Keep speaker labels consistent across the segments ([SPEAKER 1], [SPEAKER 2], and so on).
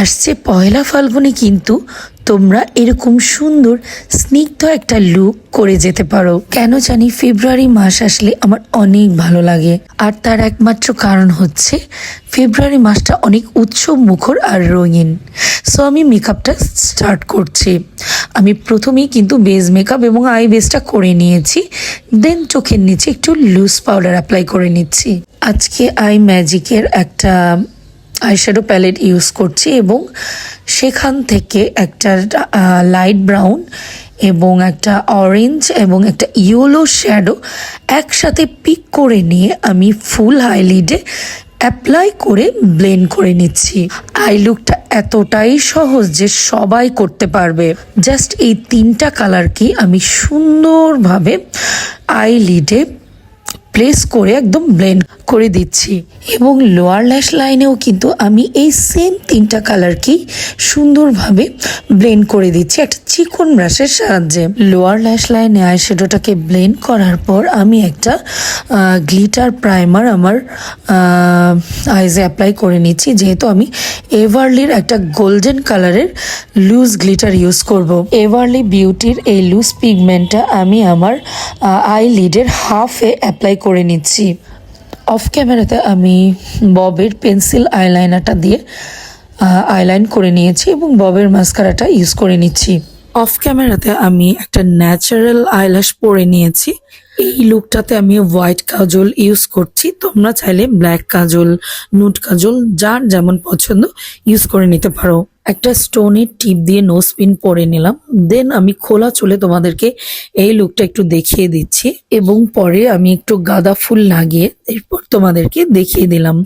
[SPEAKER 1] আসছে পয়লা ফাল্গুনে কিন্তু তোমরা এরকম সুন্দর স্নিগ্ধ একটা লুক করে যেতে পারো। কেন জানি ফেব্রুয়ারি মাস আসলে আমার অনেক ভালো লাগে, আর তার একমাত্র কারণ হচ্ছে ফেব্রুয়ারি মাসটা অনেক উৎসব মুখর আর রঙিন। সো আমি মেকআপটা স্টার্ট করছি। আমি প্রথমেই কিন্তু বেস মেকআপ এবং আই বেসটা করে নিয়েছি, দেন চোখের নিচে একটু লুজ পাউডার অ্যাপ্লাই করে নিচ্ছি। আজকে আই ম্যাজিকের একটা আইশ্যাডো প্যালেট ইউজ করছি এবং সেখান থেকে একটা লাইট ব্রাউন এবং একটা অরেঞ্জ এবং একটা ইয়েলো শ্যাডো একসাথে পিক করে নিয়ে আমি ফুল হাইলাইটে অ্যাপ্লাই করে ব্লেন্ড করে নিচ্ছি। আই লুকটা এতটাই সহজ যে সবাই করতে পারবে। জাস্ট এই তিনটা কালারকেই আমি সুন্দরভাবে আইলিডে প্লেস করে একদম ব্লেন্ড করে দিচ্ছি এবং লোয়ার ল্যাশ লাইনেও কিন্তু আমি এই সেম তিনটা কালারকেই সুন্দরভাবে ব্লেন্ড করে দিচ্ছি একটা চিকন ব্রাশের সাহায্যে। লোয়ার ল্যাশ লাইনে আইশ্যাডোটাকে ব্লেন্ড করার পর আমি একটা গ্লিটার প্রাইমার আমার আইজে অ্যাপ্লাই করে নিচ্ছি, যেহেতু আমি এভারলির একটা গোল্ডেন কালারের লুজ গ্লিটার ইউজ করব। এভারলি বিউটির এই লুজ পিগমেন্টটা আমি আমার আইলিডের হাফে অ্যাপ্লাই করে নিচ্ছি। অফ ক্যামেরাতে আমি ববের পেন্সিল আইলাইনারটা দিয়ে আইলাইন করে নিয়েছি এবং ববের মাস্কারাটা ইউজ করে নিচ্ছি। অফ ক্যামেরাতে আমি একটা ন্যাচারাল আইল্যাশ পরে নিয়েছি। এই লুকটাতে আমি হোয়াইট কাজল ইউজ করছি, তোমরা চাইলে ব্ল্যাক কাজল, নুট কাজল যার যেমন পছন্দ ইউজ করে নিতে পারো। একটা স্টোনের টিপ দিয়ে নোজ পিন পরে নিলাম, দেন আমি খোলা চুলে তোমাদেরকে এই লুকটা একটু দেখিয়ে দিচ্ছি এবং পরে আমি একটু গাঁদা ফুল লাগিয়ে এরপর তোমাদেরকে দেখিয়ে দিলাম।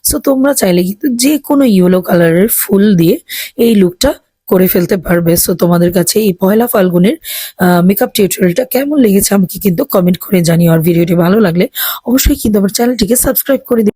[SPEAKER 1] সো তোমরা চাইলে কিন্তু যে কোনো ইয়েলো কালারের ফুল দিয়ে এই লুকটা করে ফেলতে পারবে। সো তোমাদের কাছে এই পয়লা ফাল্গুনের মেকআপ টিউটোরিয়ালটা কেমন লেগেছে আমাকে কিন্তু কমেন্ট করে জানিও, আর ভিডিওটি ভালো লাগলে অবশ্যই কিন্তু আমার চ্যানেলটিকে সাবস্ক্রাইব করে দিও।